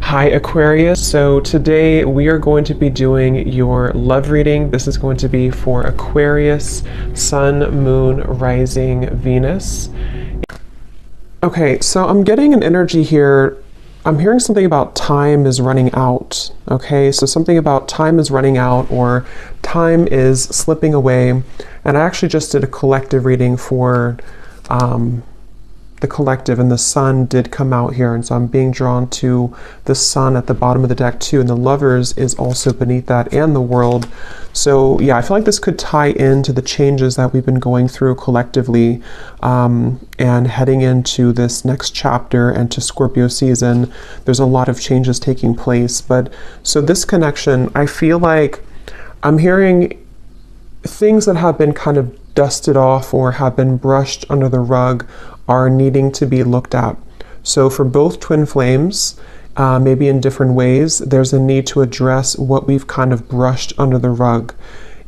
Hi Aquarius, so today we are going to be doing your love reading. This is going to be for Aquarius, Sun, Moon, Rising, Venus. Okay, so I'm getting an energy here. I'm hearing something about time is running out. Okay, so something about time is running out or time is slipping away. And I actually just did a collective reading for the collective, and the sun did come out here, and so I'm being drawn to the sun at the bottom of the deck too, and the lovers is also beneath that, and the world. So yeah, I feel like this could tie into the changes that we've been going through collectively, and heading into this next chapter and to Scorpio season. There's a lot of changes taking place, but so this connection, I feel like I'm hearing things that have been kind of dusted off or have been brushed under the rug are needing to be looked at. So for both twin flames, maybe in different ways, there's a need to address what we've kind of brushed under the rug.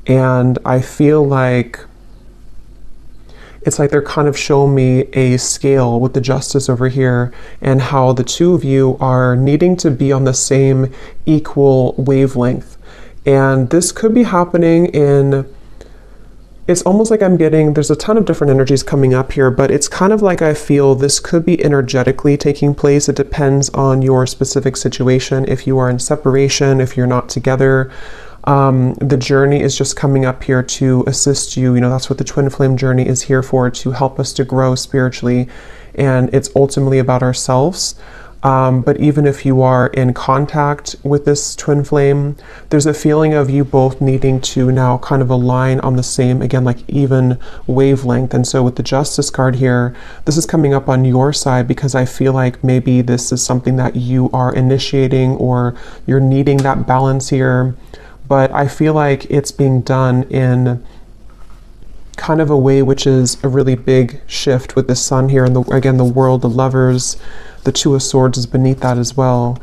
And I feel like it's like they're kind of showing me a scale with the justice over here and how the two of you are needing to be on the same equal wavelength. And this could be happening in, it's almost like I'm getting, there's a ton of different energies coming up here, but it's kind of like I feel this could be energetically taking place. It depends on your specific situation. If you are in separation, if you're not together, the journey is just coming up here to assist you. You know, that's what the twin flame journey is here for, to help us to grow spiritually. And it's ultimately about ourselves. But even if you are in contact with this twin flame, there's a feeling of you both needing to now kind of align on the same, again, like even wavelength. And so with the Justice card here, this is coming up on your side because I feel like maybe this is something that you are initiating or you're needing that balance here. But I feel like it's being done in kind of a way which is a really big shift with the sun here. And again, the world, the lovers, the Two of Swords is beneath that as well.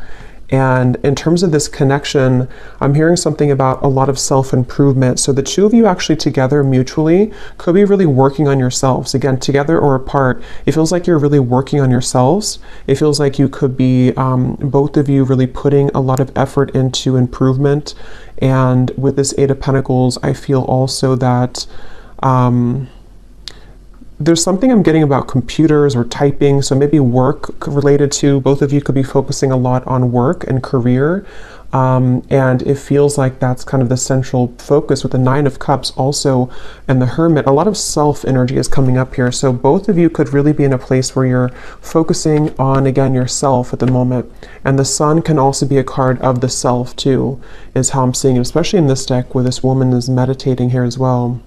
And in terms of this connection, I'm hearing something about a lot of self-improvement. So the two of you actually together mutually could be really working on yourselves. Again, together or apart, it feels like you're really working on yourselves. It feels like you could be, both of you really putting a lot of effort into improvement. And with this Eight of Pentacles, I feel also that there's something I'm getting about computers or typing, so maybe work related to, both of you could be focusing a lot on work and career, and it feels like that's kind of the central focus with the Nine of Cups also, and the Hermit. A lot of self energy is coming up here, so both of you could really be in a place where you're focusing on, again, yourself at the moment. And the Sun can also be a card of the self too, is how I'm seeing it, especially in this deck where this woman is meditating here as well.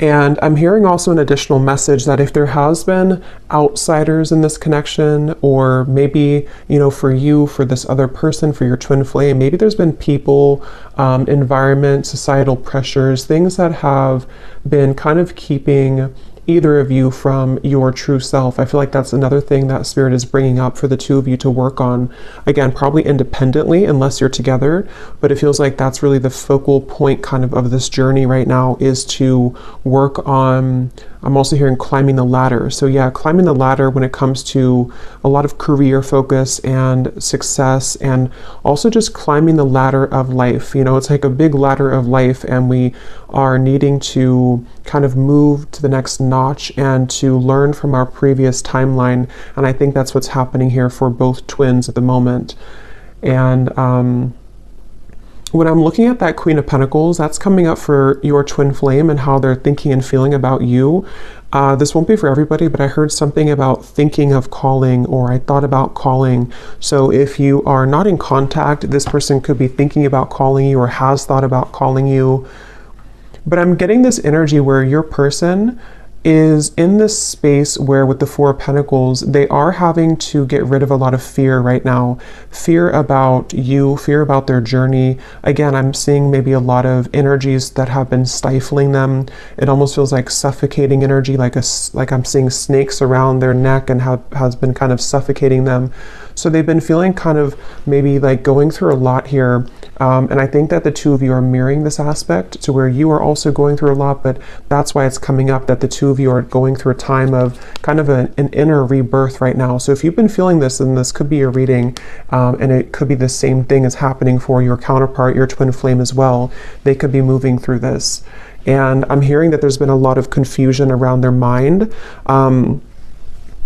And I'm hearing also an additional message that if there has been outsiders in this connection, or maybe, you know, for you, for this other person, for your twin flame, maybe there's been people, environment, societal pressures, things that have been kind of keeping either of you from your true self. I feel like that's another thing that Spirit is bringing up for the two of you to work on. Again, probably independently unless you're together, but it feels like that's really the focal point kind of this journey right now, is to work on, I'm also hearing climbing the ladder. So yeah, climbing the ladder when it comes to a lot of career focus and success, and also just climbing the ladder of life. You know, it's like a big ladder of life, and we are needing to kind of move to the next notch and to learn from our previous timeline. And I think that's what's happening here for both twins at the moment. And when I'm looking at that Queen of Pentacles, that's coming up for your twin flame and how they're thinking and feeling about you. This won't be for everybody, but I heard something about thinking of calling, or I thought about calling. So if you are not in contact, this person could be thinking about calling you or has thought about calling you. But I'm getting this energy where your person is in this space where, with the Four of Pentacles, they are having to get rid of a lot of fear right now. Fear about you, fear about their journey. Again, I'm seeing maybe a lot of energies that have been stifling them. It almost feels like suffocating energy, like I'm seeing snakes around their neck and has been kind of suffocating them. So they've been feeling kind of maybe like going through a lot here, And I think that the two of you are mirroring this aspect to where you are also going through a lot, but that's why it's coming up that the two of you are going through a time of kind of an inner rebirth right now. So if you've been feeling this, then this could be your reading, and it could be the same thing as happening for your counterpart, your twin flame as well. They could be moving through this. And I'm hearing that there's been a lot of confusion around their mind.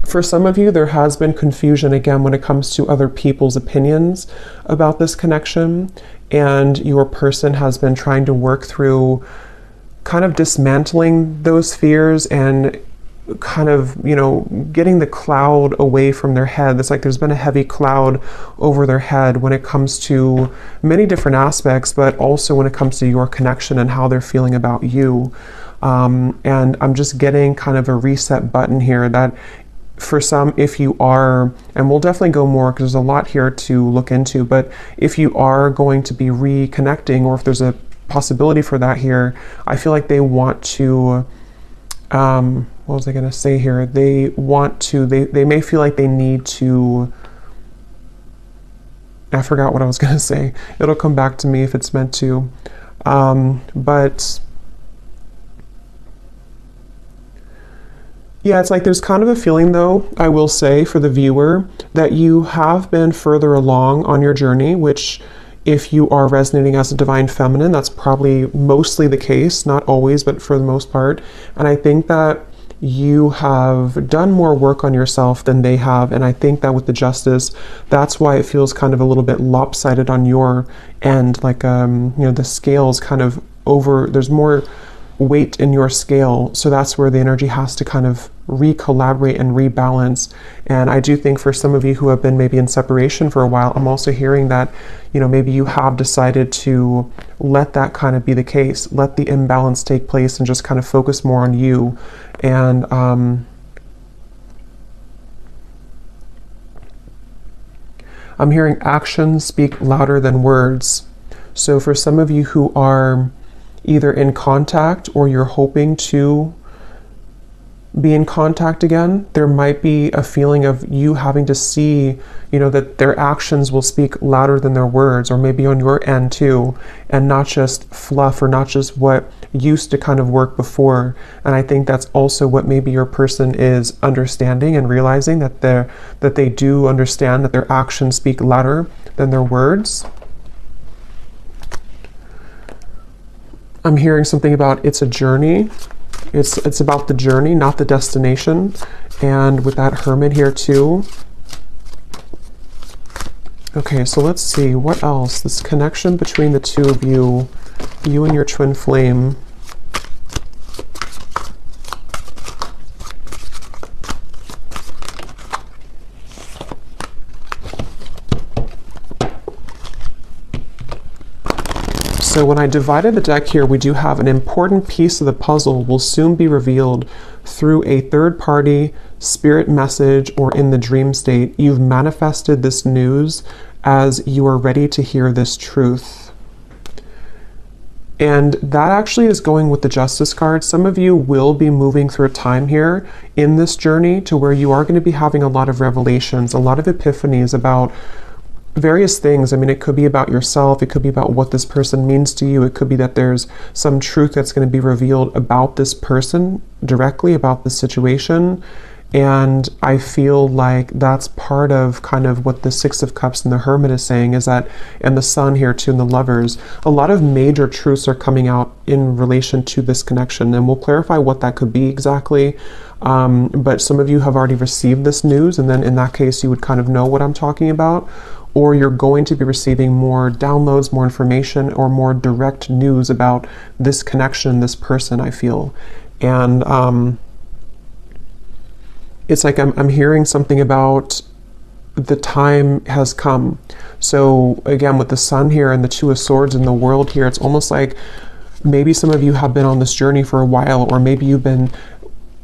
For some of you, there has been confusion, again, when it comes to other people's opinions about this connection. And your person has been trying to work through kind of dismantling those fears and kind of, you know, getting the cloud away from their head. It's like there's been a heavy cloud over their head when it comes to many different aspects, but also when it comes to your connection and how they're feeling about you. And I'm just getting kind of a reset button here that for some, if you are, and we'll definitely go more because there's a lot here to look into, but if you are going to be reconnecting, or if there's a possibility for that here, I feel like they want to, what was I going to say here? They want to, they may feel like they need to, I forgot what I was going to say. It'll come back to me if it's meant to. But yeah, it's like there's kind of a feeling, though, I will say, for the viewer, that you have been further along on your journey, which if you are resonating as a divine feminine, that's probably mostly the case, not always, but for the most part. And I think that you have done more work on yourself than they have. And I think that with the justice, that's why it feels kind of a little bit lopsided on your end. Like, you know, the scale's kind of over, there's more weight in your scale. So that's where the energy has to kind of re-collaborate and rebalance. And I do think for some of you who have been maybe in separation for a while, I'm also hearing that, you know, maybe you have decided to let that kind of be the case, let the imbalance take place and just kind of focus more on you. And I'm hearing actions speak louder than words. So for some of you who are either in contact or you're hoping to be in contact again, there might be a feeling of you having to see, you know, that their actions will speak louder than their words, or maybe on your end too, and not just fluff or not just what used to kind of work before. And I think that's also what maybe your person is understanding and realizing, that they do understand that their actions speak louder than their words. I'm hearing something about it's a journey. It's about the journey, not the destination. And with that Hermit here too. Okay, so let's see what else. This connection between the two of you, you and your twin flame. So when I divided the deck here, we do have an important piece of the puzzle will soon be revealed through a third-party spirit message or in the dream state. You've manifested this news as you are ready to hear this truth. And that actually is going with the Justice card. Some of you will be moving through a time here in this journey to where you are going to be having a lot of revelations, a lot of epiphanies about various things. I mean, it could be about yourself. It could be about what this person means to you. It could be that there's some truth that's going to be revealed about this person directly, about the situation. And I feel like that's part of kind of what the Six of Cups and the Hermit is saying, is that, and the Sun here too, and the Lovers, a lot of major truths are coming out in relation to this connection. And we'll clarify what that could be exactly. But some of you have already received this news, and then in that case, you would kind of know what I'm talking about. Or you're going to be receiving more downloads, more information, or more direct news about this connection, this person, I feel. And it's like I'm hearing something about the time has come. So again, with the Sun here and the Two of Swords and the World here, it's almost like maybe some of you have been on this journey for a while, or maybe you've been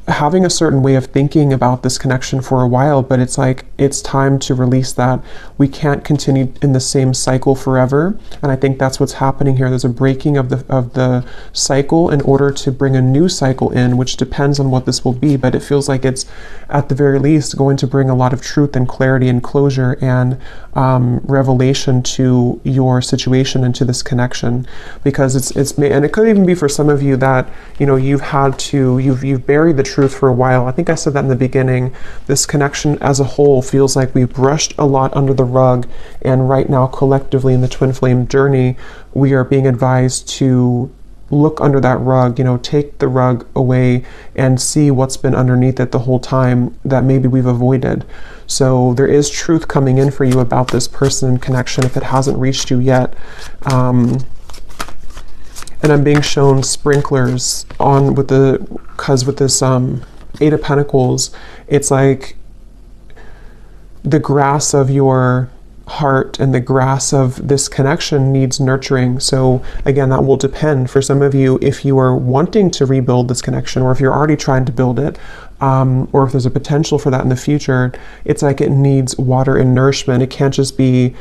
having a certain way of thinking about this connection for a while, but it's like it's time to release that. We can't continue in the same cycle forever, and I think that's what's happening here. There's a breaking of the cycle in order to bring a new cycle in, which depends on what this will be, but it feels like it's at the very least going to bring a lot of truth and clarity and closure and revelation to your situation and to this connection, because it's and it could even be for some of you that, you know, you've buried the truth for a while. I think I said that in the beginning. This connection as a whole feels like we brushed a lot under the rug, and right now collectively in the twin flame journey we are being advised to look under that rug, you know, take the rug away and see what's been underneath it the whole time that maybe we've avoided. So there is truth coming in for you about this person and connection if it hasn't reached you yet. And I'm being shown sprinklers on with this Eight of Pentacles, it's like the grass of your heart and the grass of this connection needs nurturing. So again, that will depend for some of you if you are wanting to rebuild this connection, or if you're already trying to build it, or if there's a potential for that in the future. It's like it needs water and nourishment. It can't just be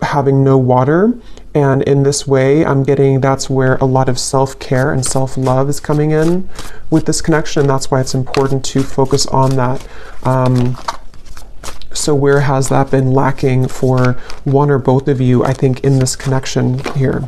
having no water. And in this way, I'm getting that's where a lot of self-care and self-love is coming in with this connection. That's why it's important to focus on that. So where has that been lacking for one or both of you, I think, in this connection here?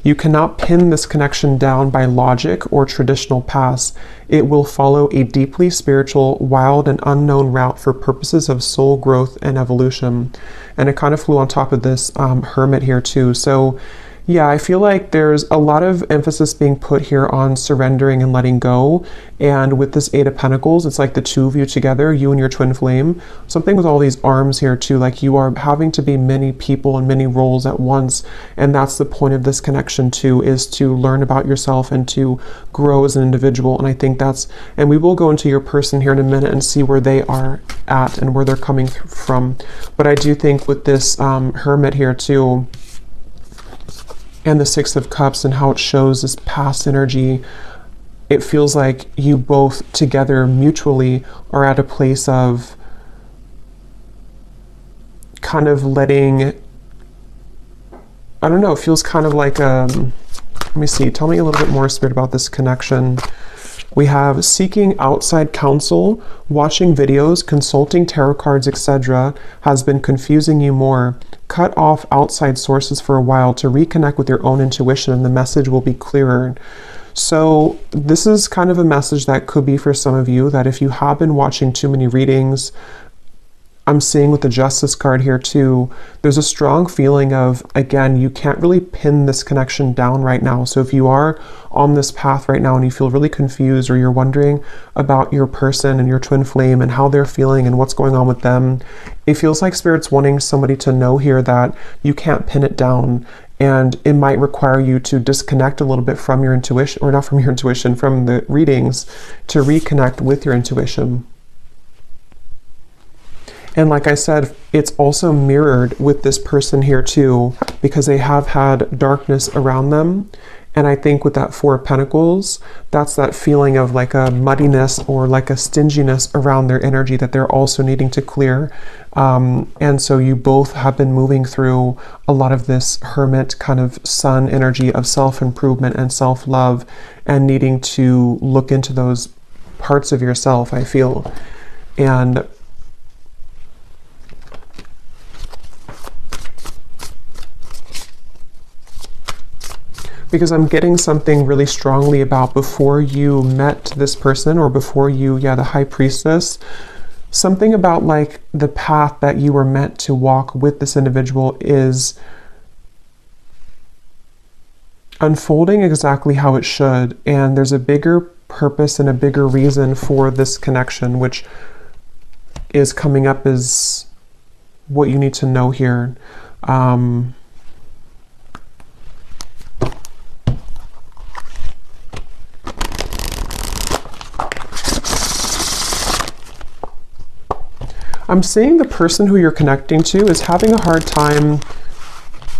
You cannot pin this connection down by logic or traditional paths. It will follow a deeply spiritual, wild, and unknown route for purposes of soul growth and evolution. And it kind of flew on top of this hermit here too. So yeah, I feel like there's a lot of emphasis being put here on surrendering and letting go. And with this Eight of Pentacles, it's like the two of you together, you and your twin flame. Something with all these arms here too, like you are having to be many people and many roles at once. And that's the point of this connection too, is to learn about yourself and to grow as an individual. And I think that's, and we will go into your person here in a minute and see where they are at and where they're coming from. But I do think with this hermit here too, and the Six of Cups and how it shows this past energy, it feels like you both together mutually are at a place of kind of letting, I don't know, it feels kind of like, let me see, tell me a little bit more, Spirit, about this connection. We have seeking outside counsel, watching videos, consulting tarot cards, etc. has been confusing you more. Cut off outside sources for a while to reconnect with your own intuition, and the message will be clearer. So this is kind of a message that could be for some of you, that if you have been watching too many readings, I'm seeing with the Justice card here too, there's a strong feeling of, again, you can't really pin this connection down right now. So if you are on this path right now and you feel really confused, or you're wondering about your person and your twin flame and how they're feeling and what's going on with them, it feels like Spirit's wanting somebody to know here that you can't pin it down. And it might require you to disconnect a little bit from your intuition, or not from your intuition, from the readings, to reconnect with your intuition. And like I said, it's also mirrored with this person here too, because they have had darkness around them. And I think with that Four of Pentacles, that's that feeling of like a muddiness or like a stinginess around their energy that they're also needing to clear. And so you both have been moving through a lot of this hermit kind of sun energy of self-improvement and self-love, and needing to look into those parts of yourself, I feel. And because I'm getting something really strongly about before you met this person, or before you, the High Priestess, something about like the path that you were meant to walk with this individual is unfolding exactly how it should. And there's a bigger purpose and a bigger reason for this connection, which is coming up as what you need to know here. I'm seeing the person who you're connecting to is having a hard time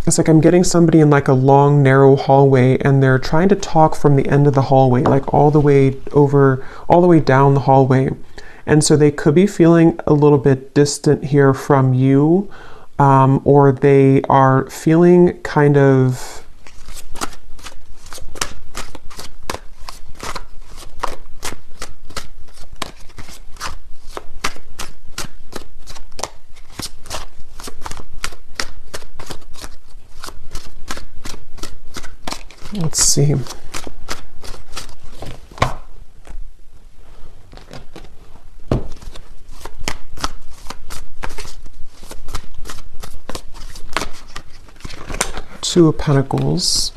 It's like I'm getting somebody in like a long, narrow hallway, and they're trying to talk from the end of the hallway, like all the way down the hallway. And so they could be feeling a little bit distant here from you, or they are feeling kind of, let's see. Two of Pentacles.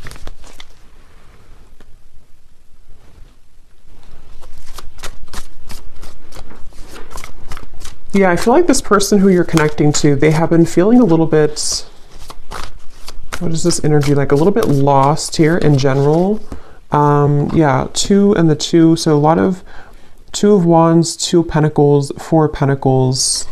Yeah, I feel like this person who you're connecting to, they have been feeling a little bit, what is this energy like? A little bit lost here in general. Yeah, 2 and the 2. So a lot of 2 of Wands, 2 of Pentacles, 4 of Pentacles.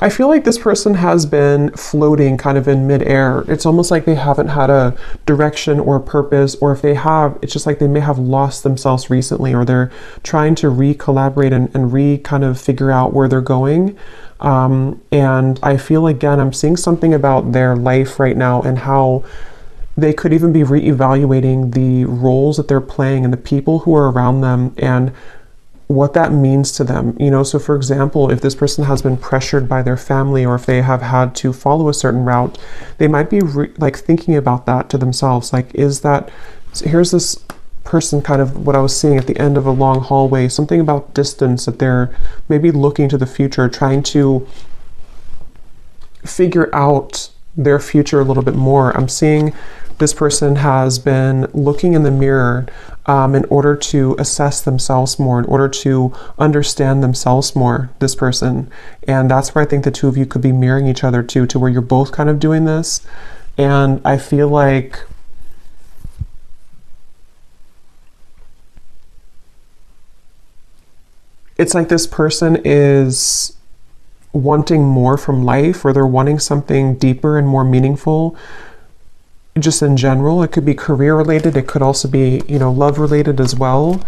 I feel like this person has been floating kind of in midair. It's almost like they haven't had a direction or a purpose, or if they have, it's just like they may have lost themselves recently, or they're trying to re-collaborate and kind of figure out where they're going. And I feel, again, I'm seeing something about their life right now and how they could even be re-evaluating the roles that they're playing and the people who are around them and what that means to them. You know, so for example, if this person has been pressured by their family, or if they have had to follow a certain route, they might be like thinking about that to themselves. Like, is that, here's this person, kind of what I was seeing at the end of a long hallway, something about distance, that they're maybe looking to the future, trying to figure out their future a little bit more. I'm seeing this person has been looking in the mirror in order to assess themselves more, in order to understand themselves more, this person. And that's where I think the 2 of you could be mirroring each other to where you're both kind of doing this. And I feel like it's like this person is wanting more from life, or they're wanting something deeper and more meaningful. Just in general, it could be career related. It could also be, you know, love related as well.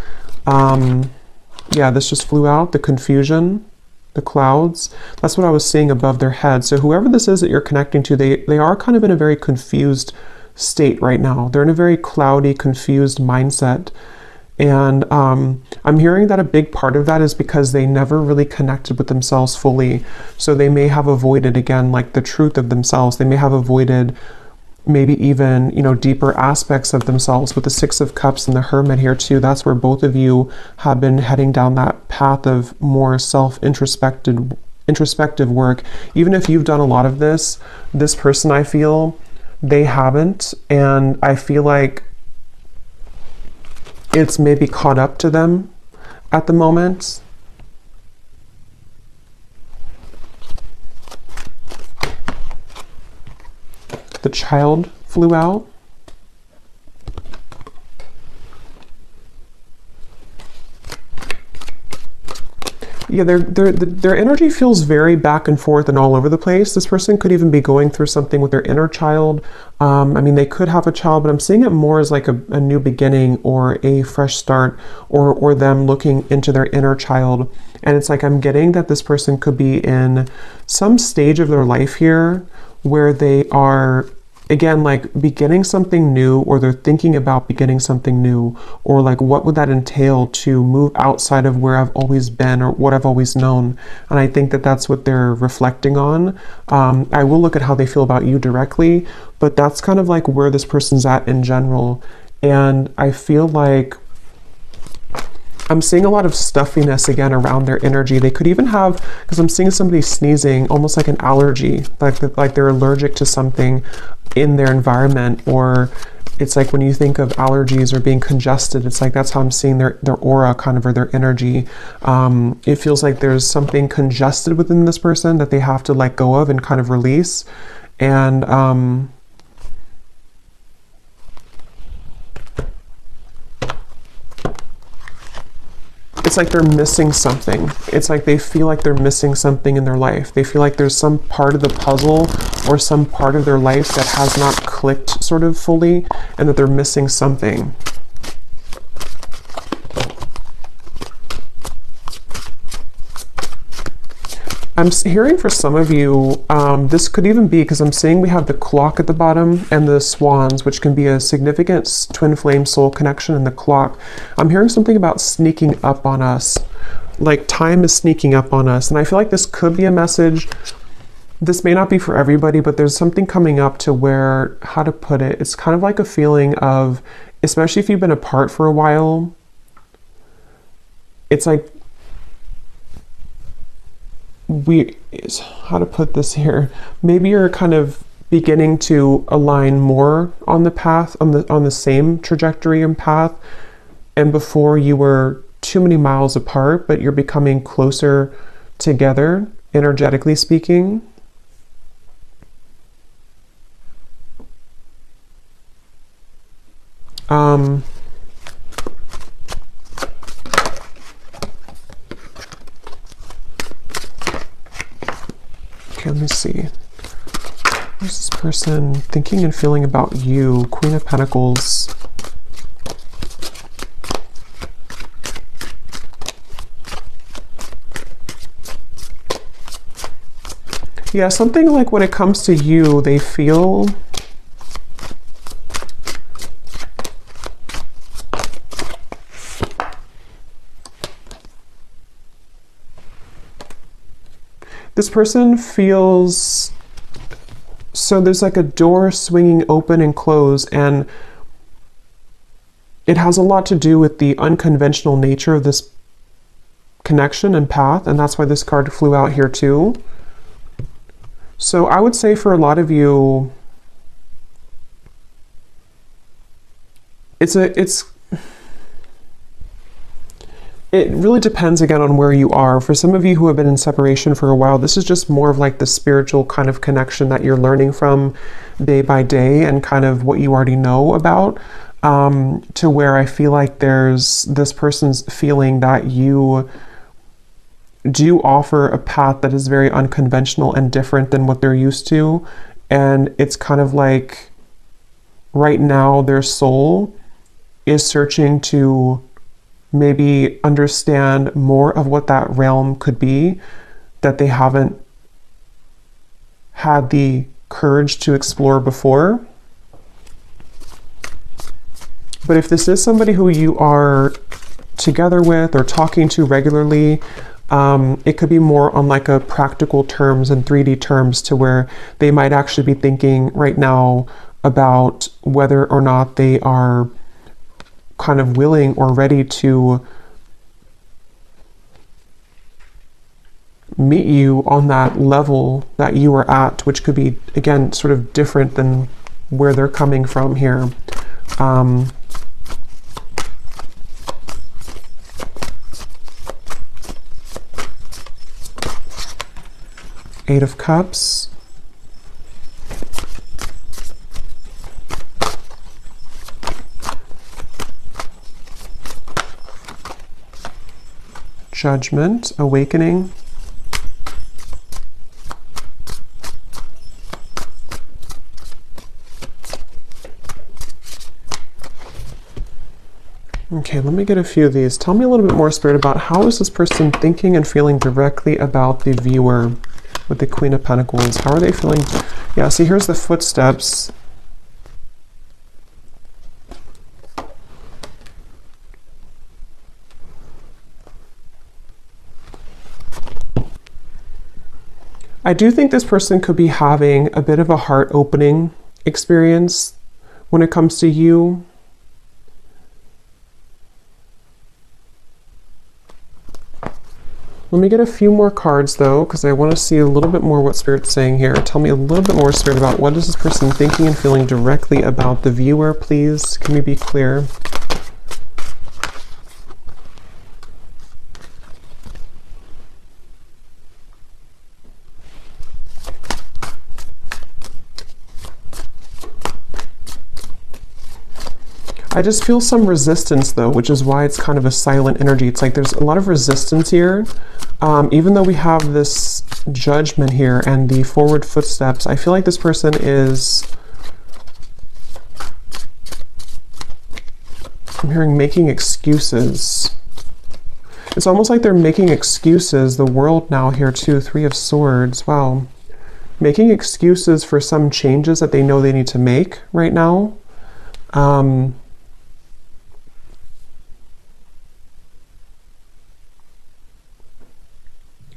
Yeah, this just flew out, the confusion, the clouds. That's what I was seeing above their head. So whoever this is that you're connecting to, they are kind of in a very confused state right now. They're in a very cloudy, confused mindset. And I'm hearing that a big part of that is because they never really connected with themselves fully. So they may have avoided, again, like the truth of themselves. They may have avoided maybe even, you know, deeper aspects of themselves. With the 6 of Cups and the Hermit here too, that's where both of you have been heading down that path of more introspective work. Even if you've done a lot of this person, I feel, they haven't. And I feel like it's maybe caught up to them at the moment. The Child flew out. Yeah, their energy feels very back and forth and all over the place. This person could even be going through something with their inner child. I mean, they could have a child, but I'm seeing it more as like a new beginning or a fresh start, or them looking into their inner child. And it's like I'm getting that this person could be in some stage of their life here where they are, again, like beginning something new, or they're thinking about beginning something new, or like what would that entail to move outside of where I've always been or what I've always known. And I think that that's what they're reflecting on. I will look at how they feel about you directly, but that's kind of like where this person's at in general. And I feel like I'm seeing a lot of stuffiness again around their energy. They could even have, because I'm seeing somebody sneezing, almost like an allergy, like they're allergic to something in their environment. Or it's like when you think of allergies or being congested, it's like that's how I'm seeing their aura kind of, or their energy. It feels like there's something congested within this person that they have to let go of and kind of release. And it's like they're missing something. It's like they feel like they're missing something in their life. They feel like there's some part of the puzzle or some part of their life that has not clicked sort of fully, and that they're missing something. I'm hearing for some of you, this could even be because I'm seeing we have the clock at the bottom and the swans, which can be a significant twin flame soul connection in the clock. I'm hearing something about sneaking up on us, like time is sneaking up on us. And I feel like this could be a message. This may not be for everybody, but there's something coming up to where, how to put it, it's kind of like a feeling of, especially if you've been apart for a while, it's like, how to put this here, maybe you're kind of beginning to align more on the path, on the same trajectory and path, and before you were too many miles apart, but you're becoming closer together, energetically speaking. Okay, let me see. What's this person thinking and feeling about you? Queen of Pentacles. Yeah, something like when it comes to you, they feel this person feels, so there's like a door swinging open and close, and it has a lot to do with the unconventional nature of this connection and path, and that's why this card flew out here too. So I would say for a lot of you, it really depends again on where you are. For some of you who have been in separation for a while, this is just more of like the spiritual kind of connection that you're learning from day by day and kind of what you already know about, to where I feel like there's this person's feeling that you do offer a path that is very unconventional and different than what they're used to. And it's kind of like right now their soul is searching to maybe understand more of what that realm could be that they haven't had the courage to explore before. But if this is somebody who you are together with or talking to regularly, it could be more on like a practical terms and 3D terms, to where they might actually be thinking right now about whether or not they are kind of willing or ready to meet you on that level that you are at, which could be, again, sort of different than where they're coming from here. Eight of Cups. Judgment, Awakening. Okay, let me get a few of these. Tell me a little bit more, Spirit, about how is this person thinking and feeling directly about the viewer with the Queen of Pentacles? How are they feeling? Yeah, see, here's the footsteps. I do think this person could be having a bit of a heart-opening experience when it comes to you. Let me get a few more cards though, because I want to see a little bit more what Spirit's saying here. Tell me a little bit more, Spirit, about what is this person thinking and feeling directly about the viewer, please. Can we be clear? I just feel some resistance though, which is why it's kind of a silent energy. It's like there's a lot of resistance here. Even though we have this judgment here and the forward footsteps, I feel like this person is, I'm hearing making excuses. It's almost like they're making excuses. The world now here too, 3 of Swords. Wow. Making excuses for some changes that they know they need to make right now.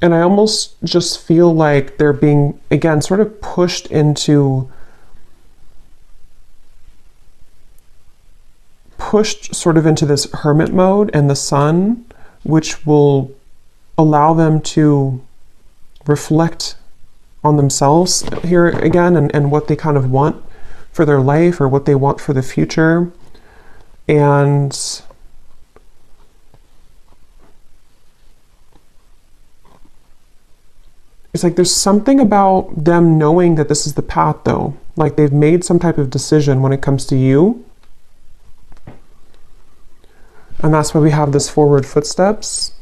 And I almost just feel like they're being, again, sort of pushed sort of into this hermit mode and the Sun, which will allow them to reflect on themselves here again, and what they kind of want for their life or what they want for the future. And it's like there's something about them knowing that this is the path though. Like they've made some type of decision when it comes to you. And that's why we have this forward footsteps.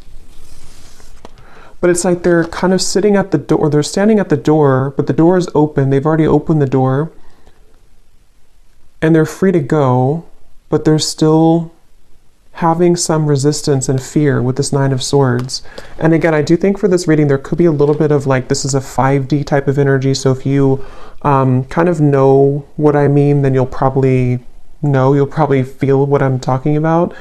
But it's like they're kind of sitting at the door, they're standing at the door, but the door is open. They've already opened the door. And they're free to go, but they're still having some resistance and fear with this 9 of Swords. And again, I do think for this reading, there could be a little bit of like, this is a 5D type of energy. So if you kind of know what I mean, then you'll probably feel what I'm talking about,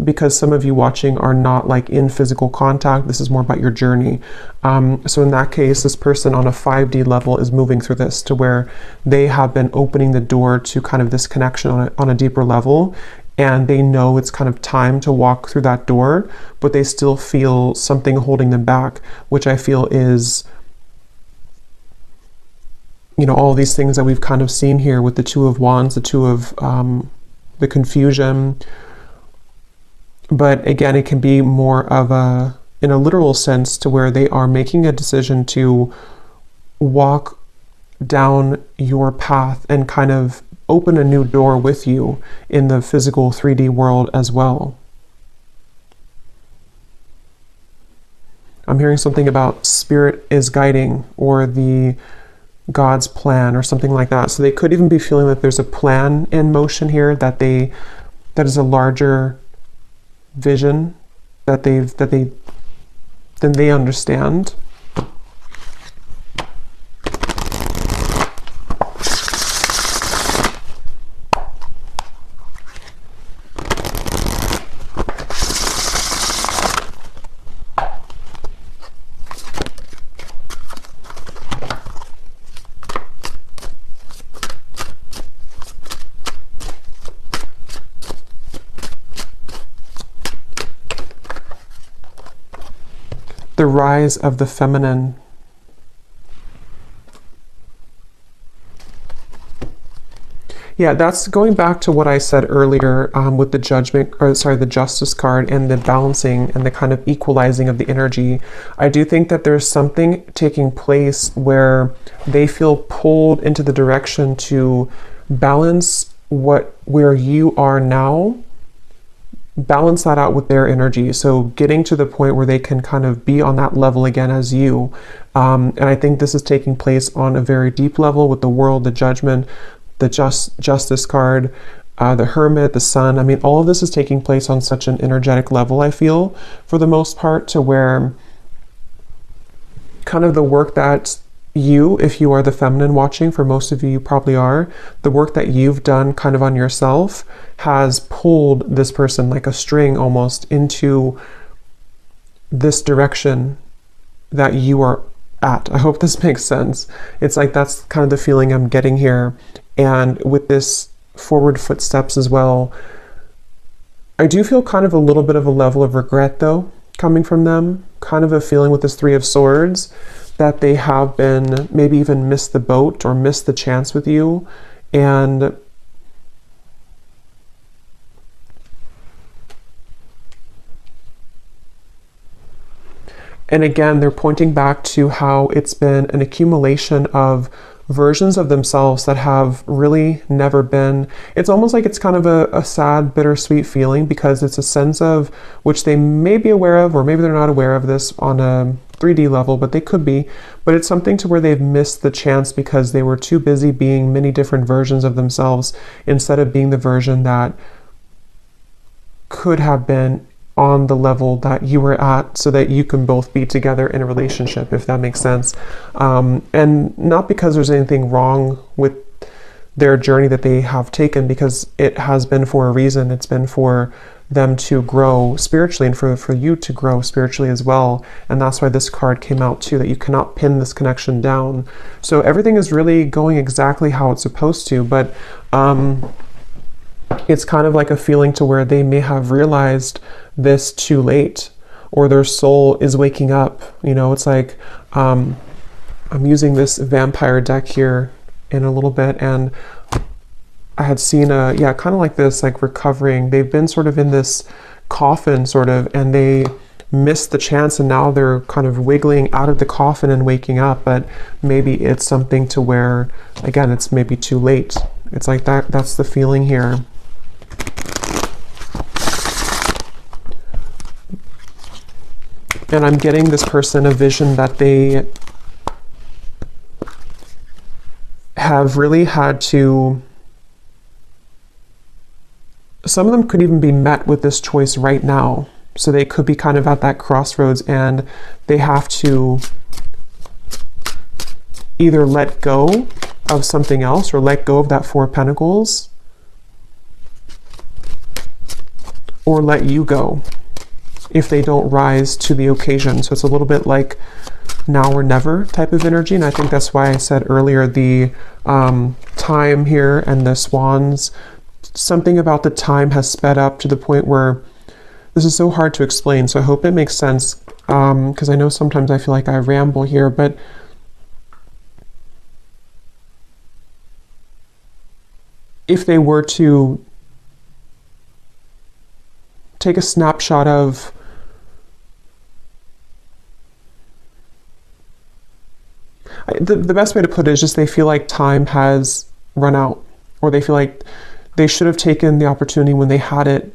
because some of you watching are not like in physical contact. This is more about your journey. So in that case, this person on a 5D level is moving through this to where they have been opening the door to kind of this connection on a deeper level. And they know it's kind of time to walk through that door, but they still feel something holding them back, which I feel is, you know, all these things that we've kind of seen here with the 2 of Wands, the 2 of the confusion. But again, it can be more of a, in a literal sense, to where they are making a decision to walk down your path and kind of open a new door with you in the physical 3D world as well. I'm hearing something about spirit is guiding, or the God's plan, or something like that. So they could even be feeling that there's a plan in motion here, that is a larger vision that they understand. The rise of the feminine. Yeah, that's going back to what I said earlier with the judgment, or sorry, the justice card, and the balancing and the kind of equalizing of the energy. I do think that there's something taking place where they feel pulled into the direction to balance where you are now, balance that out with their energy. So getting to the point where they can kind of be on that level again as you. And I think this is taking place on a very deep level with the World, the Judgment, the Justice card, the Hermit, the Sun. I mean, all of this is taking place on such an energetic level, I feel, for the most part, to where kind of the work that you, if you are the feminine watching, for most of you, you probably are, the work that you've done kind of on yourself has pulled this person like a string almost into this direction that you are at. I hope this makes sense. It's like that's kind of the feeling I'm getting here. And with this forward footsteps as well, I do feel kind of a little bit of a level of regret though coming from them, kind of a feeling with this 3 of Swords that they have been maybe even missed the boat or missed the chance with you. And And again, they're pointing back to how it's been an accumulation of versions of themselves that have really never been. It's almost like it's kind of a sad, bittersweet feeling, because it's a sense of which they may be aware of, or maybe they're not aware of this on a 3D level, but they could be. But it's something to where they've missed the chance because they were too busy being many different versions of themselves instead of being the version that could have been on the level that you were at, so that you can both be together in a relationship, if that makes sense. And not because there's anything wrong with their journey that they have taken, because it has been for a reason. It's been for them to grow spiritually, and for you to grow spiritually as well. And that's why this card came out too, that you cannot pin this connection down. So everything is really going exactly how it's supposed to, but it's kind of like a feeling to where they may have realized this too late, or their soul is waking up. You know, it's like, I'm using this vampire deck here in a little bit, and I had seen kind of like this, like recovering. They've been sort of in this coffin sort of, and they missed the chance, and now they're kind of wiggling out of the coffin and waking up. But maybe it's something to where, again, it's maybe too late. It's like that's the feeling here. And I'm getting this person a vision that they have really had to, some of them could even be met with this choice right now. So they could be kind of at that crossroads, and they have to either let go of something else, or let go of that Four of Pentacles, or let you go if they don't rise to the occasion. So it's a little bit like now or never type of energy. And I think that's why I said earlier the time here and the swans, something about the time has sped up to the point where this is so hard to explain. So I hope it makes sense, because I know sometimes I feel like I ramble here, but if they were to take a snapshot of the best way to put it is just they feel like time has run out, or they feel like they should have taken the opportunity when they had it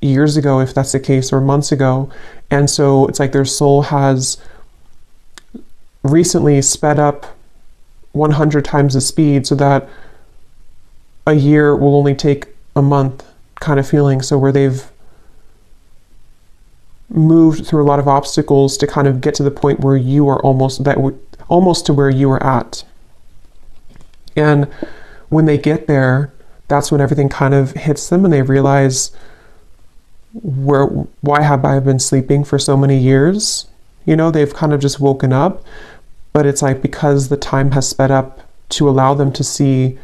years ago, if that's the case, or months ago. And so it's like their soul has recently sped up 100 times the speed, so that a year will only take a month kind of feeling. So where they've moved through a lot of obstacles to kind of get to the point where you are almost to where you were at. And when they get there, that's when everything kind of hits them, and they realize, why have I been sleeping for so many years? You know, they've kind of just woken up, but it's like because the time has sped up to allow them to see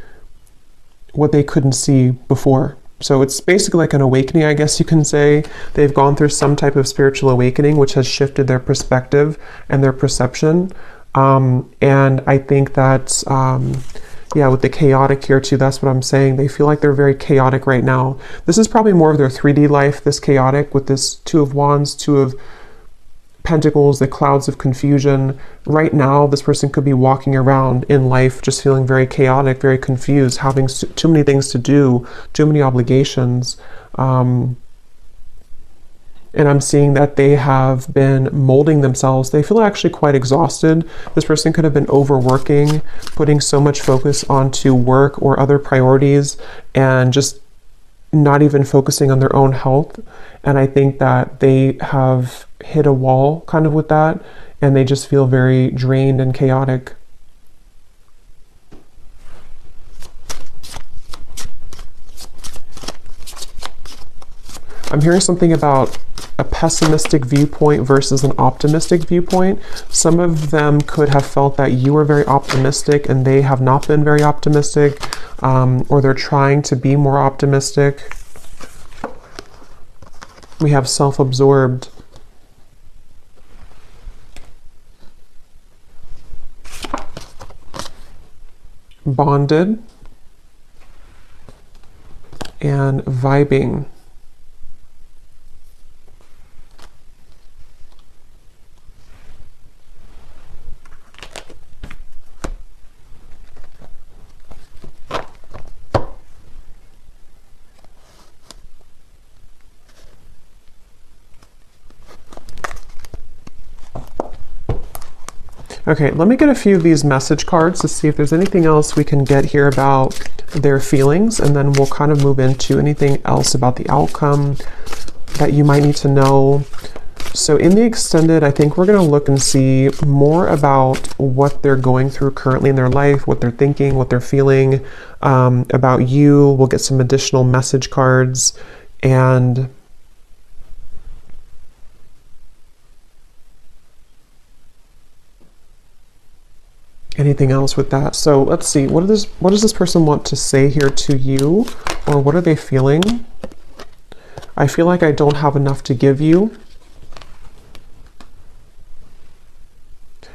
what they couldn't see before. So it's basically like an awakening, I guess you can say. They've gone through some type of spiritual awakening, which has shifted their perspective and their perception. And I think that, with the chaotic here too, that's what I'm saying. They feel like they're very chaotic right now. This is probably more of their 3D life, this chaotic, with this Two of Wands, Two of Pentacles, the clouds of confusion. Right now, this person could be walking around in life just feeling very chaotic, very confused, having too many things to do, too many obligations. And I'm seeing that they have been molding themselves. They feel actually quite exhausted. This person could have been overworking, putting so much focus onto work or other priorities, and just not even focusing on their own health. And I think that they have hit a wall kind of with that, and they just feel very drained and chaotic. I'm hearing something about a pessimistic viewpoint versus an optimistic viewpoint. Some of them could have felt that you were very optimistic and they have not been very optimistic, or they're trying to be more optimistic. We have self-absorbed. Bonded. And vibing. Okay, let me get a few of these message cards to see if there's anything else we can get here about their feelings, and then we'll kind of move into anything else about the outcome that you might need to know. So in the extended, I think we're going to look and see more about what they're going through currently in their life, what they're thinking, what they're feeling about you. We'll get some additional message cards, and anything else with that. So let's see, what does this person want to say here to you, or what are they feeling? I feel like I don't have enough to give you.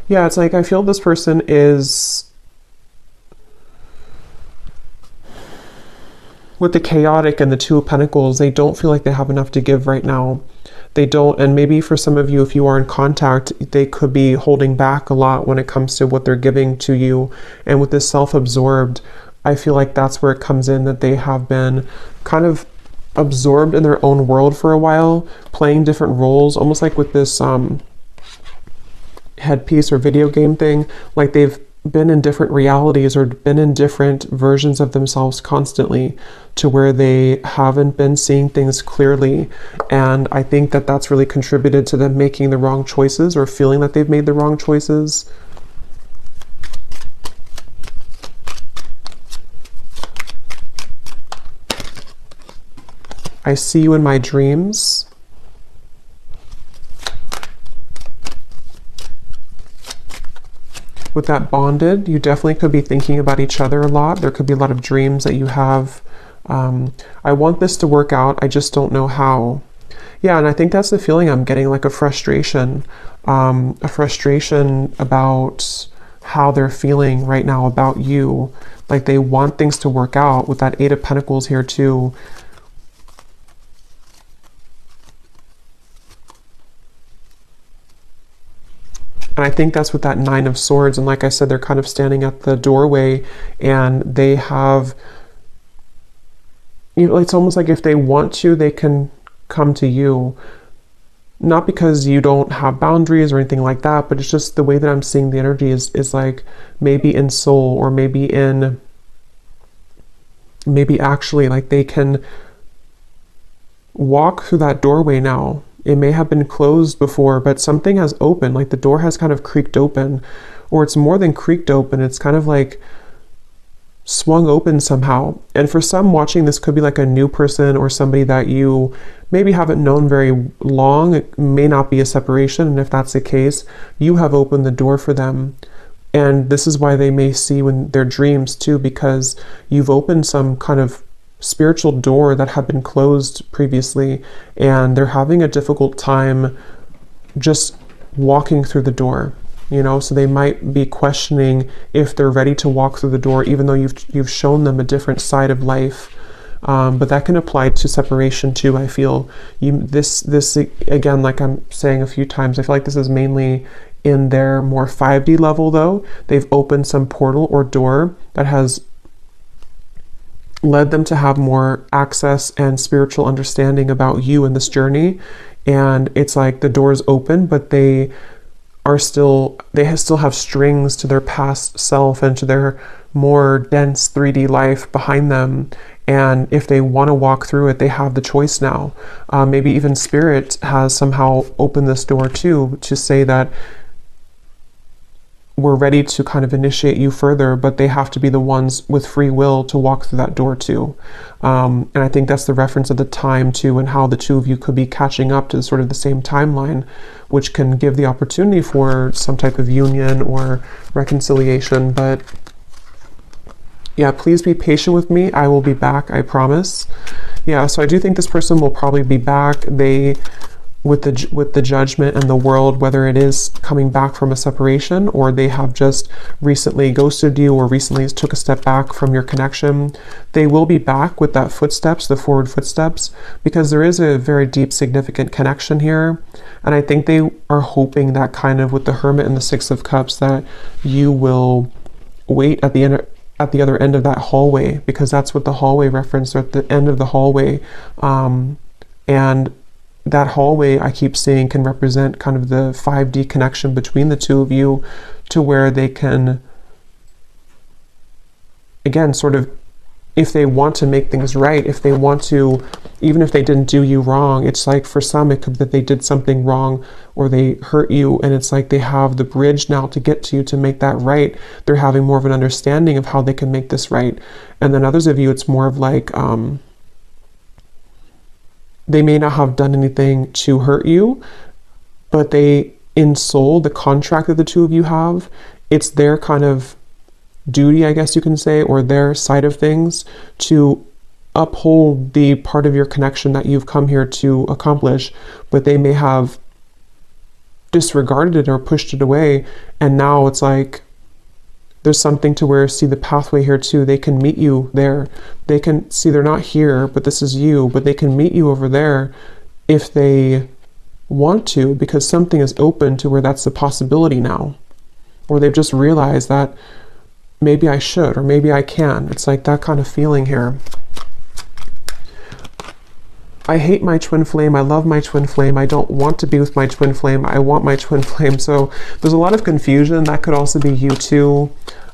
Yeah, it's like I feel this person is, with the chaotic and the Two of Pentacles, they don't feel like they have enough to give right now. They don't, and maybe for some of you, if you are in contact, they could be holding back a lot when it comes to what they're giving to you. And with this self-absorbed, I feel like that's where it comes in, that they have been kind of absorbed in their own world for a while, playing different roles, almost like with this headpiece or video game thing, like they've been in different realities or been in different versions of themselves constantly, to where they haven't been seeing things clearly. And I think that that's really contributed to them making the wrong choices, or feeling that they've made the wrong choices. I see you in my dreams. With that bonded, you definitely could be thinking about each other a lot. There could be a lot of dreams that you have. I want this to work out, I just don't know how. Yeah, and I think that's the feeling I'm getting, like a frustration about how they're feeling right now about you. Like they want things to work out, with that Eight of Pentacles here too. And I think that's with that Nine of Swords. And like I said, they're kind of standing at the doorway, and they have, you know, it's almost like if they want to, they can come to you. Not because you don't have boundaries or anything like that, but it's just the way that I'm seeing the energy is like maybe in soul, or maybe actually like they can walk through that doorway now. It may have been closed before, but something has opened, like the door has kind of creaked open, or it's more than creaked open. It's kind of like swung open somehow. And for some watching, this could be like a new person, or somebody that you maybe haven't known very long. It may not be a separation. And if that's the case, you have opened the door for them. And this is why they may see when their dreams too, because you've opened some kind of spiritual door that had been closed previously, and they're having a difficult time just walking through the door, you know. So they might be questioning if they're ready to walk through the door, even though you've shown them a different side of life. But that can apply to separation too. I feel this again, like I'm saying a few times, I feel like this is mainly in their more 5D level though. They've opened some portal or door that has led them to have more access and spiritual understanding about you in this journey. And it's like the door is open, but they still have strings to their past self and to their more dense 3D life behind them. And if they want to walk through it, they have the choice now. Maybe even Spirit has somehow opened this door too, to say that we're ready to kind of initiate you further, but they have to be the ones with free will to walk through that door too. And I think that's the reference of the time too, and how the two of you could be catching up to sort of the same timeline, which can give the opportunity for some type of union or reconciliation. But yeah, please be patient with me. I will be back, I promise. Yeah, so I do think this person will probably be back. They, with the Judgment and the World, whether it is coming back from a separation, or they have just recently ghosted you, or recently took a step back from your connection, they will be back with that footsteps, the forward footsteps, because there is a very deep, significant connection here. And I think they are hoping that, kind of with the Hermit and the Six of Cups, that you will wait at the other end of that hallway, because that's what the hallway reference, or at the end of the hallway. And that hallway I keep seeing can represent kind of the 5D connection between the two of you, to where they can, again, sort of, if they want to make things right, if they want to, even if they didn't do you wrong, it's like for some it could be that they did something wrong or they hurt you, and it's like they have the bridge now to get to you to make that right. They're having more of an understanding of how they can make this right. And then others of you, it's more of like, they may not have done anything to hurt you, but they, in soul, the contract that the two of you have, it's their kind of duty, I guess you can say, or their side of things, to uphold the part of your connection that you've come here to accomplish, but they may have disregarded it or pushed it away. And now it's like there's something to where, see the pathway here too, they can meet you there. They can see they're not here, but this is you, but they can meet you over there if they want to, because something is open to where that's a possibility now. Or they've just realized that maybe I should, or maybe I can. It's like that kind of feeling here. I hate my twin flame. I love my twin flame. I don't want to be with my twin flame. I want my twin flame. So there's a lot of confusion. That could also be you too.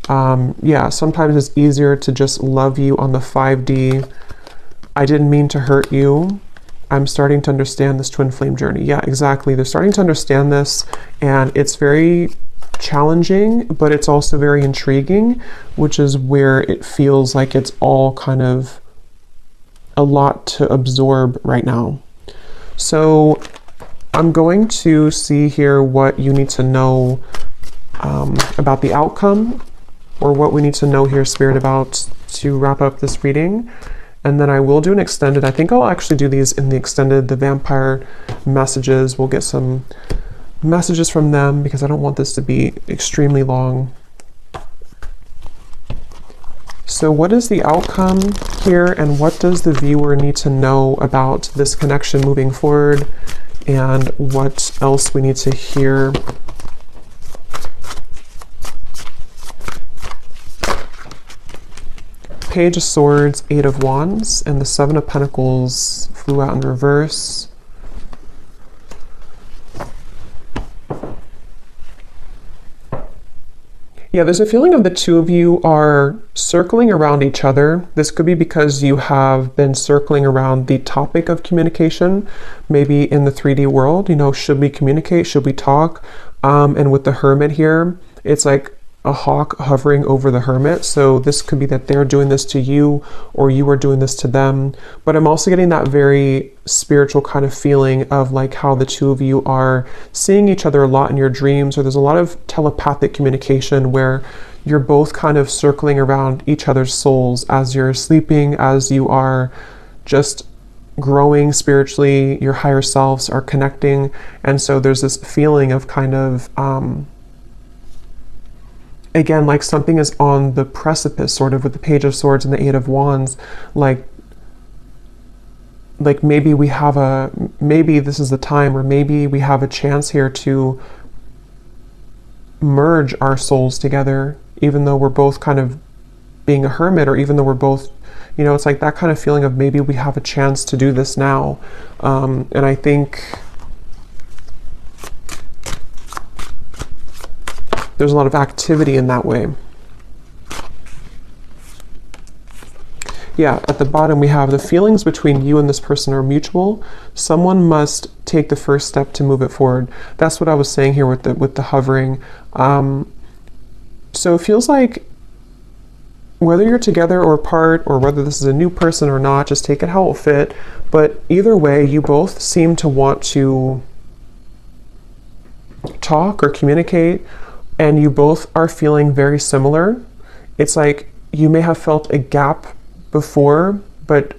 Yeah, sometimes it's easier to just love you on the 5D. I didn't mean to hurt you. I'm starting to understand this twin flame journey. Yeah, exactly. They're starting to understand this, and it's very challenging, but it's also very intriguing, which is where it feels like it's all kind of a lot to absorb right now. So I'm going to see here what you need to know about the outcome, or what we need to know here, Spirit, about to wrap up this reading. And then I will do an extended. I think I'll actually do these in the extended, the vampire messages. We'll get some messages from them because I don't want this to be extremely long. So what is the outcome here, and what does the viewer need to know about this connection moving forward, and what else we need to hear? Page of Swords, Eight of Wands, and the Seven of Pentacles flew out in reverse. Yeah, there's a feeling of the two of you are circling around each other. This could be because you have been circling around the topic of communication, maybe in the 3D world. You know, should we communicate? Should we talk? And with the Hermit here, it's like a hawk hovering over the Hermit. So this could be that they're doing this to you, or you are doing this to them. But I'm also getting that very spiritual kind of feeling of like how the two of you are seeing each other a lot in your dreams, or there's a lot of telepathic communication where you're both kind of circling around each other's souls as you're sleeping, as you are just growing spiritually, your higher selves are connecting. And so there's this feeling of kind of again, like something is on the precipice, sort of, with the Page of Swords and the Eight of Wands. Like maybe we have maybe this is the time, or maybe we have a chance here to merge our souls together, even though we're both kind of being a hermit, or even though we're both, you know, it's like that kind of feeling of maybe we have a chance to do this now. And I think there's a lot of activity in that way. Yeah, at the bottom we have the feelings between you and this person are mutual. Someone must take the first step to move it forward. That's what I was saying here with the hovering. So it feels like whether you're together or apart, or whether this is a new person or not, just take it how it will fit. But either way, you both seem to want to talk or communicate, and you both are feeling very similar. It's like you may have felt a gap before, but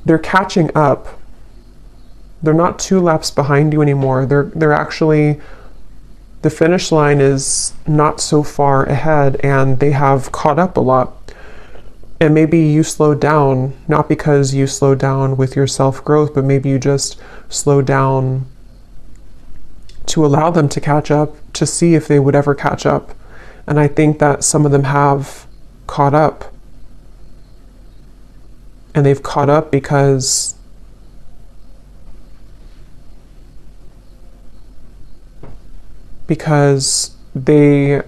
they're catching up. They're not 2 laps behind you anymore. They're actually, the finish line is not so far ahead, and they have caught up a lot. And maybe you slowed down, not because you slowed down with your self-growth, but maybe you just slowed down to allow them to catch up, to see if they would ever catch up. And I think that some of them have caught up. and they've caught up because they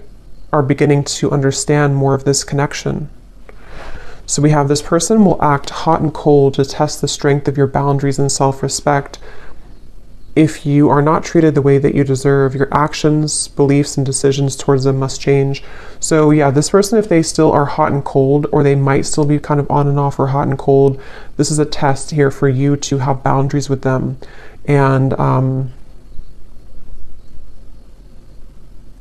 are beginning to understand more of this connection. So we have this person will act hot and cold to test the strength of your boundaries and self-respect. If you are not treated the way that you deserve, your actions, beliefs, and decisions towards them must change. So yeah, this person, if they still are hot and cold, or they might still be kind of on and off or hot and cold, this is a test here for you to have boundaries with them. And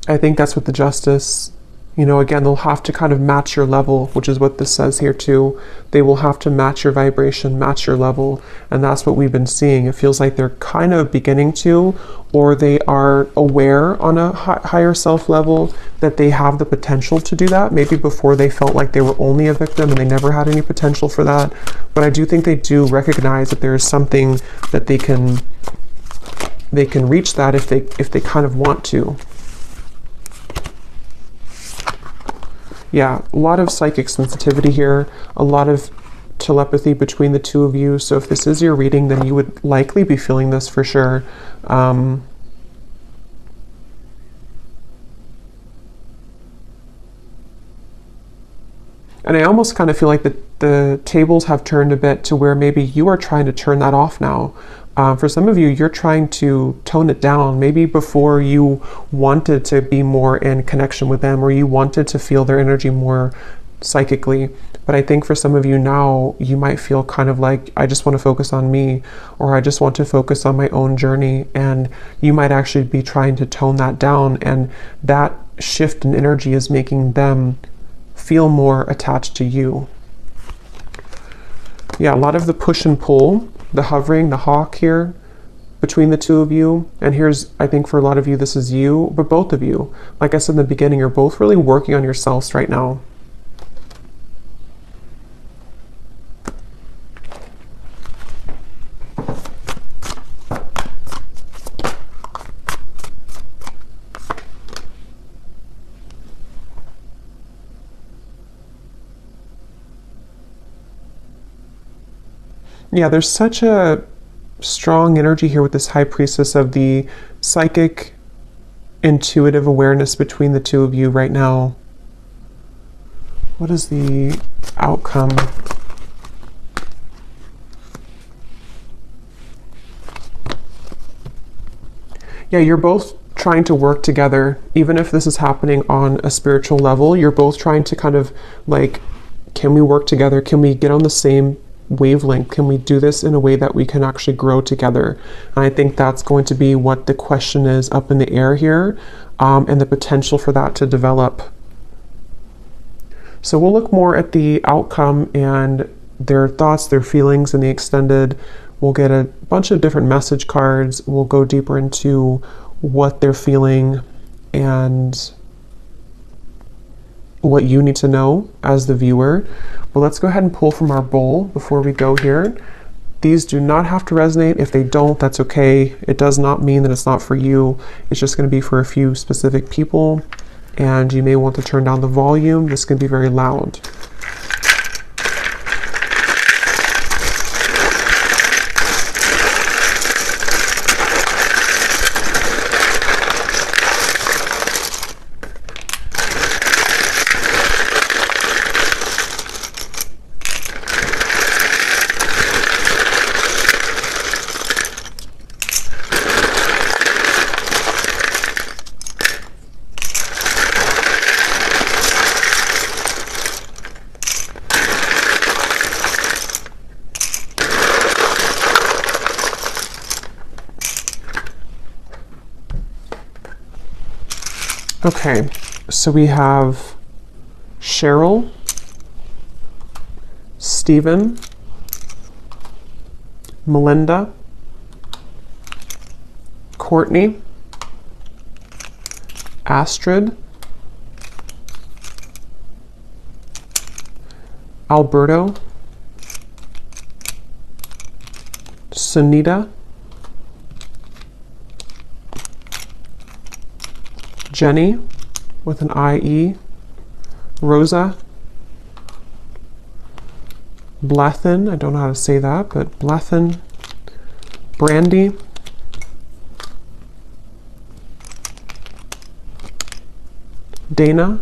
I think that's what the Justice, you know, again, they'll have to kind of match your level, which is what this says here too. They will have to match your vibration, match your level. And that's what we've been seeing. It feels like they're kind of beginning to, or they are aware on a higher self level that they have the potential to do that. Maybe before they felt like they were only a victim and they never had any potential for that. But I do think they do recognize that there is something that they can reach that if they kind of want to. Yeah, a lot of psychic sensitivity here, a lot of telepathy between the two of you. So if this is your reading, then you would likely be feeling this for sure. And I almost kind of feel like the tables have turned a bit to where maybe you are trying to turn that off now. For some of you, you're trying to tone it down. Maybe before you wanted to be more in connection with them, or you wanted to feel their energy more psychically. But I think for some of you now, you might feel kind of like, I just want to focus on me, or I just want to focus on my own journey. And you might actually be trying to tone that down. And that shift in energy is making them feel more attached to you. Yeah, a lot of the push and pull, the hovering, the hawk here between the two of you. And here's, I think for a lot of you, this is you, but both of you, like I said in the beginning, you're both really working on yourselves right now. Yeah, there's such a strong energy here with this High Priestess of the psychic, intuitive awareness between the two of you right now. What is the outcome? Yeah, you're both trying to work together. Even if this is happening on a spiritual level, you're both trying to kind of like, can we work together? Can we get on the same wavelength? Can we do this in a way that we can actually grow together? And I think that's going to be what the question is up in the air here, and the potential for that to develop. So we'll look more at the outcome and their thoughts, their feelings in the extended. We'll get a bunch of different message cards. We'll go deeper into what they're feeling and what you need to know as the viewer. But let's go ahead and pull from our bowl before we go here. These do not have to resonate. If they don't, that's okay. It does not mean that it's not for you. It's just going to be for a few specific people. And you may want to turn down the volume. This can be very loud. Okay, so we have Cheryl, Stephen, Melinda, Courtney, Astrid, Alberto, Sunita, Jenny with an IE, Rosa, Blethen, I don't know how to say that, but Blethen, Brandy, Dana,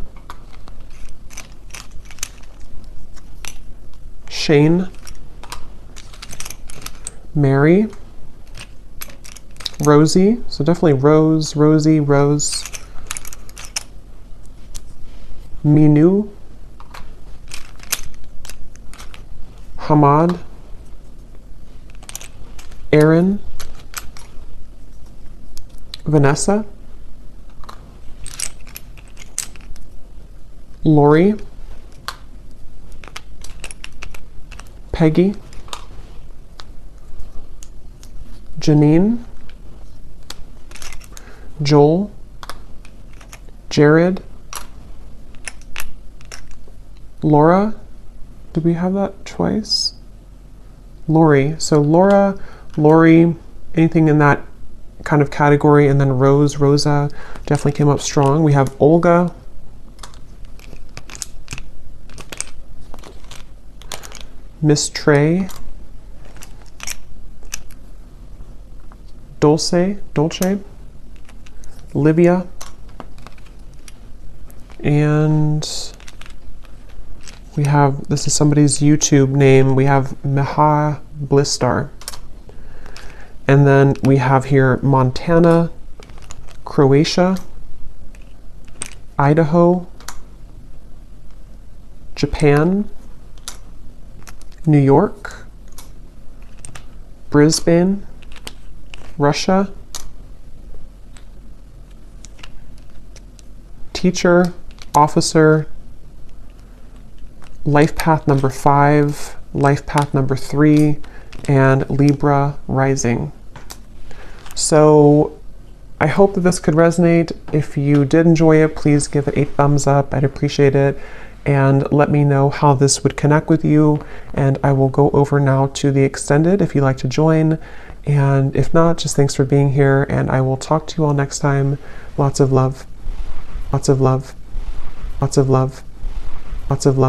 Shane, Mary, Rosie, so definitely Rose, Rosie, Rose, Minu, Hamad, Aaron, Vanessa, Lori, Peggy, Janine, Joel, Jared, Laura, did we have that twice? Lori, so Laura, Lori, anything in that kind of category, and then Rose, Rosa definitely came up strong. We have Olga, Miss Trey, Dolce, Livia, and we have, this is somebody's YouTube name, we have Meha Blistar. And then we have here Montana, Croatia, Idaho, Japan, New York, Brisbane, Russia, teacher, officer, life path number 5, life path number 3, and Libra rising. So I hope that this could resonate. If you did enjoy it, please give it a thumbs up. I'd appreciate it. And let me know how this would connect with you. And I will go over now to the extended if you'd like to join. And if not, just thanks for being here. And I will talk to you all next time. Lots of love. Lots of love. Lots of love. Lots of love.